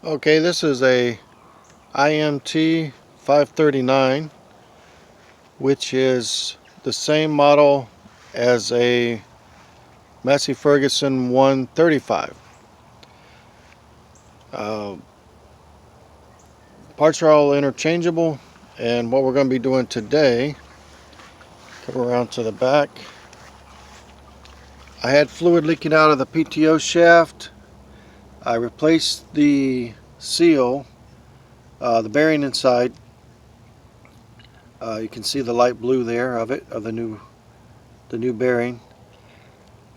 Okay, this is a IMT539, which is the same model as a Massey Ferguson 135. Parts are all interchangeable, and what we're going to be doing today, come around to the back. I had fluid leaking out of the PTO shaft. I replaced the seal, the bearing inside. You can see the light blue there of the new bearing.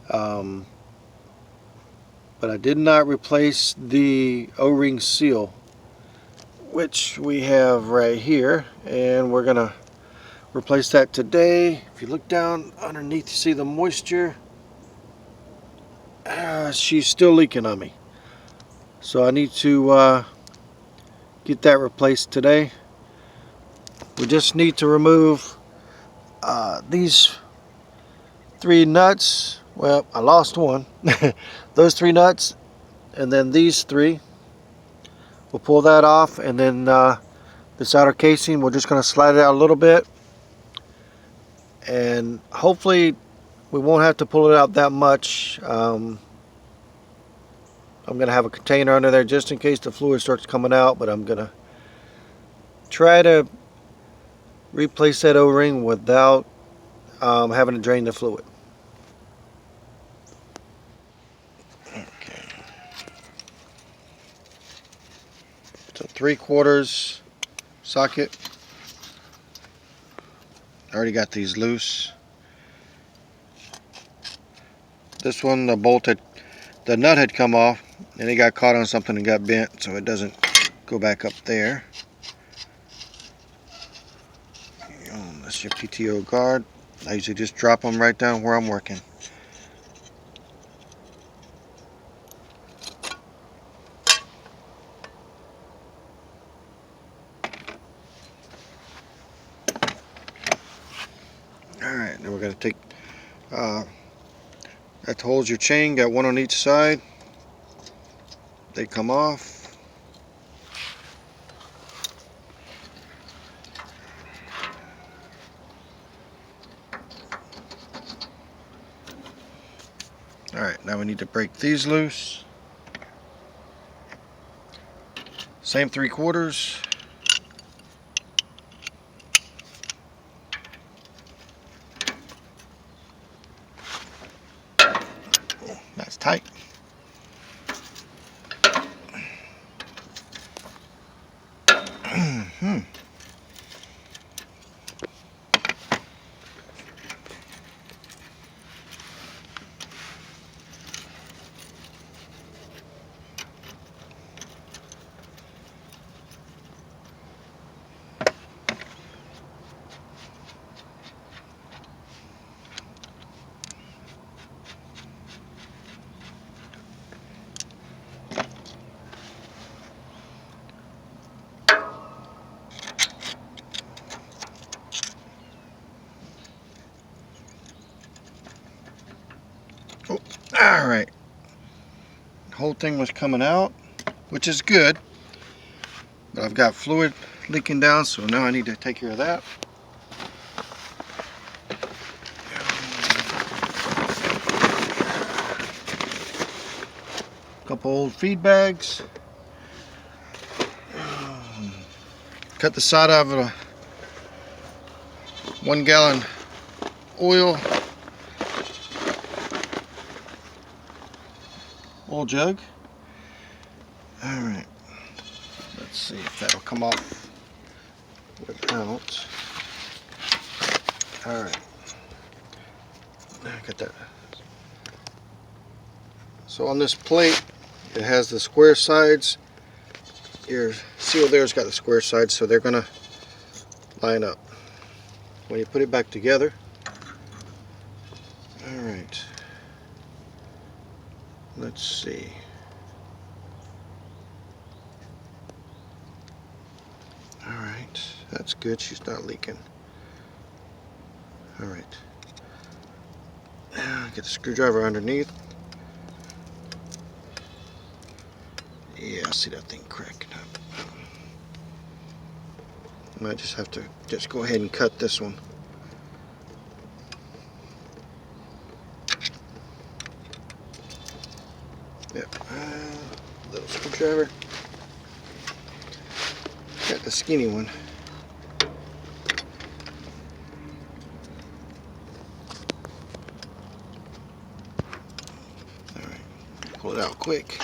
But I did not replace the O-ring seal, which we have right here, and we're gonna replace that today. If you look down underneath, you see the moisture. She's still leaking on me, so I need to get that replaced today. We just need to remove these 3 nuts. Well, I lost one. Those 3 nuts, and then these 3. We'll pull that off, and then this outer casing, we're just going to slide it out a little bit, and hopefully we won't have to pull it out that much. I'm going to have a container under there just in case the fluid starts coming out, but I'm going to try to replace that O-ring without having to drain the fluid. Okay. It's a 3/4 socket. I already got these loose. This one, the nut had come off, and it got caught on something and got bent, so it doesn't go back up there. That's your PTO guard. I usually just drop them right down where I'm working. Alright, then we're going to take that holds your chain, got one on each side. They come off. Alright, now we need to break these loose. Same 3/4. That's tight. Oh, all right. The whole thing was coming out, which is good. But I've got fluid leaking down, so now I need to take care of that. A couple old feed bags. Cut the side out of a 1-gallon oil jug. Alright, let's see if that'll come off without. Alright, got that. So on this plate, it has the square sides. Your seal there's got the square sides, so they're gonna line up when you put it back together. Alright, let's see. Alright, that's good, she's not leaking. Alright, now get the screwdriver underneath. Yeah, see that thing cracking up. I might just have to just go ahead and cut this one. Yep, little screwdriver. Got the skinny one. All right, pull it out quick.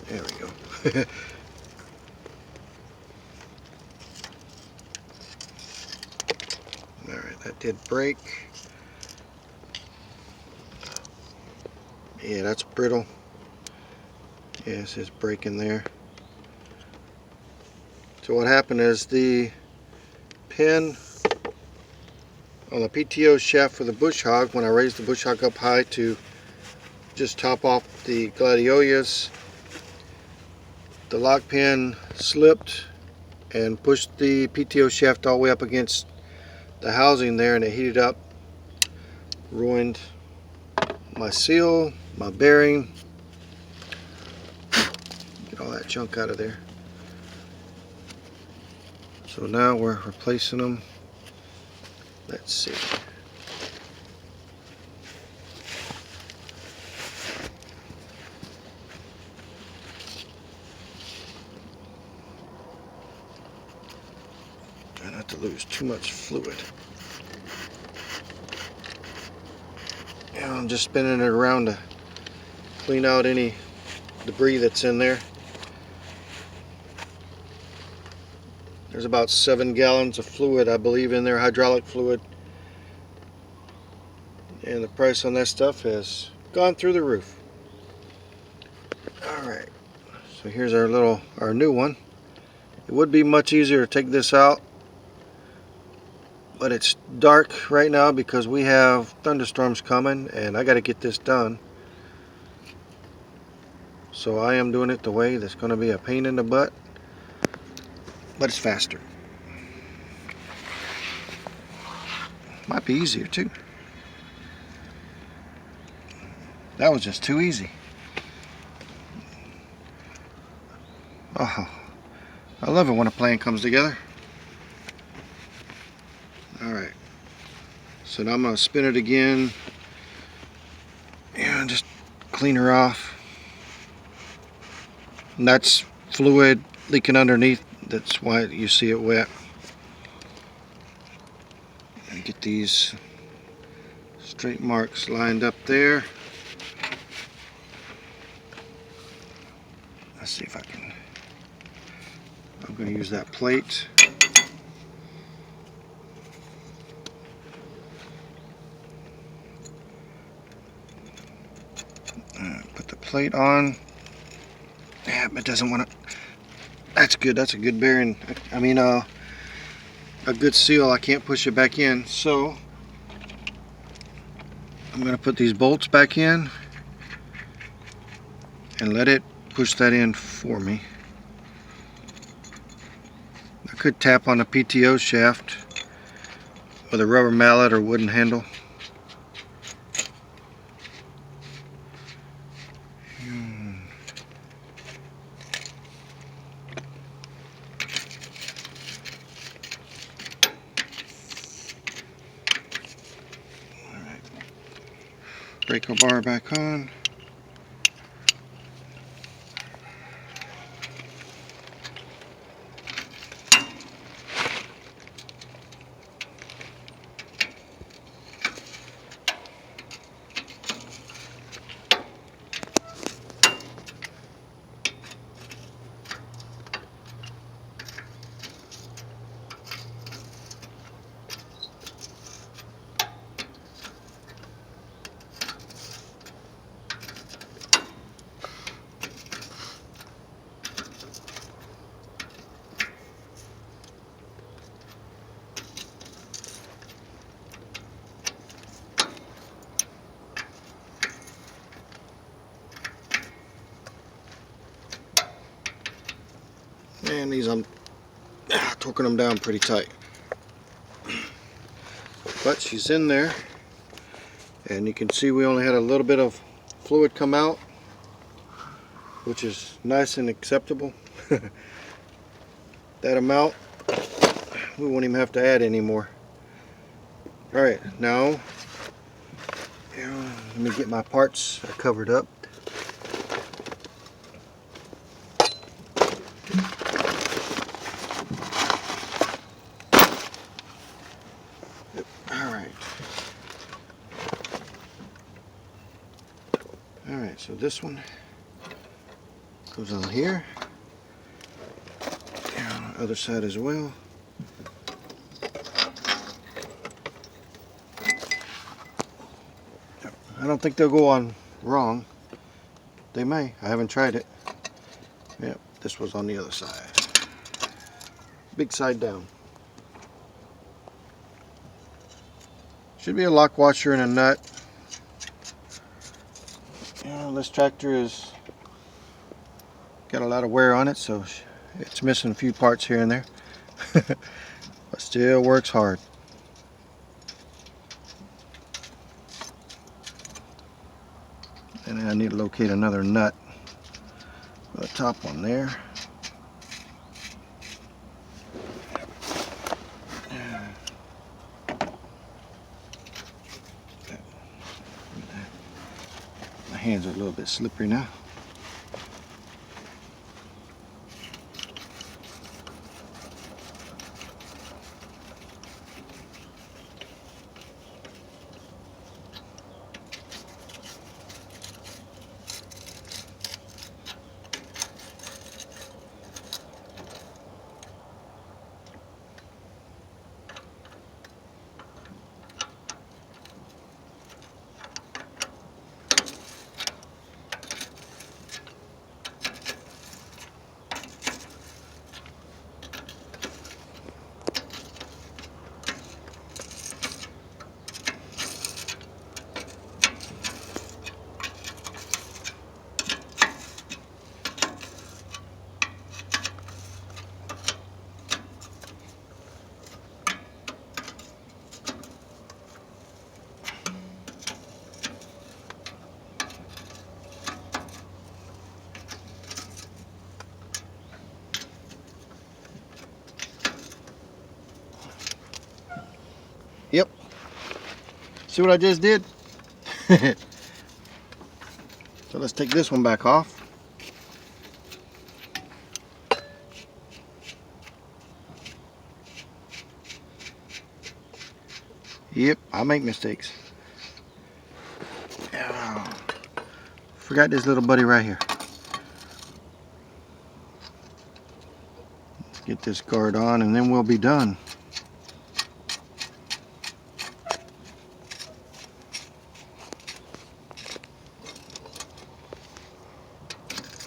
There we go. Alright, that did break. Yeah, that's brittle. Yeah, it says breaking there. So what happened is the pin on the PTO shaft for the bush hog, when I raised the bush hog up high to just top off the gladiolus, the lock pin slipped and pushed the PTO shaft all the way up against the housing there, and it heated up, ruined my seal, my bearing. Get all that junk out of there. So now we're replacing them. Let's see. Try not to lose too much fluid. And I'm just spinning it around to clean out any debris that's in there. There's about 7 gallons of fluid, I believe, in there, hydraulic fluid. And the price on that stuff has gone through the roof. Alright, so here's our new one. It would be much easier to take this out, but it's dark right now because we have thunderstorms coming and I got to get this done. So I am doing it the way that's going to be a pain in the butt, but it's faster. Might be easier too. That was just too easy. Oh, I love it when a plan comes together. Alright, so now I'm going to spin it again and just clean her off. And that's fluid leaking underneath, that's why you see it wet. And get these straight marks lined up there. Let's see if I can. I'm going to use that plate. Put the plate on. Yeah, it doesn't want to. That's good. That's a good bearing. I mean, a good seal. I can't push it back in. So I'm going to put these bolts back in and let it push that in for me. I could tap on the PTO shaft with a rubber mallet or wooden handle. Alright. Breaker bar back on. And these I'm torquing them down pretty tight. But she's in there. And you can see we only had a little bit of fluid come out. which is nice and acceptable. That amount, we won't even have to add anymore. Alright, now let me get my parts covered up. Alright, so this one goes on here, and on the other side as well. I don't think they'll go on wrong. They may. I haven't tried it. Yep, this was on the other side. Big side down. Should be a lock washer and a nut. This tractor is got a lot of wear on it, so it's missing a few parts here and there. But still works hard. And then I need to locate another nut for the top one there. My hands are a little bit slippery now. Yep. See what I just did? So let's take this one back off. Yep, I make mistakes. Forgot this little buddy right here. Let's get this guard on and then we'll be done.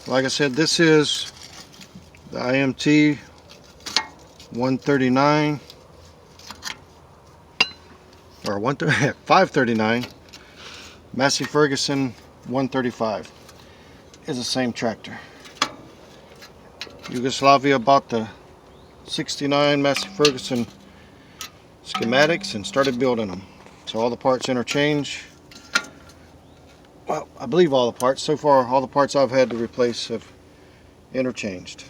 Like I said, this is the IMT539 or 539 Massey Ferguson 135. Is the same tractor. Yugoslavia bought the 69 Massey Ferguson schematics and started building them. So all the parts interchange. Well, I believe all the parts. So far, all the parts I've had to replace have interchanged.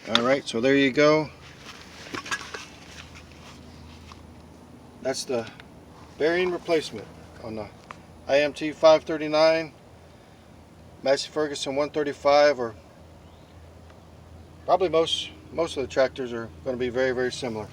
Alright, so there you go. That's the bearing replacement on the IMT539 Massey Ferguson 135, or probably most of the tractors are going to be very, very similar.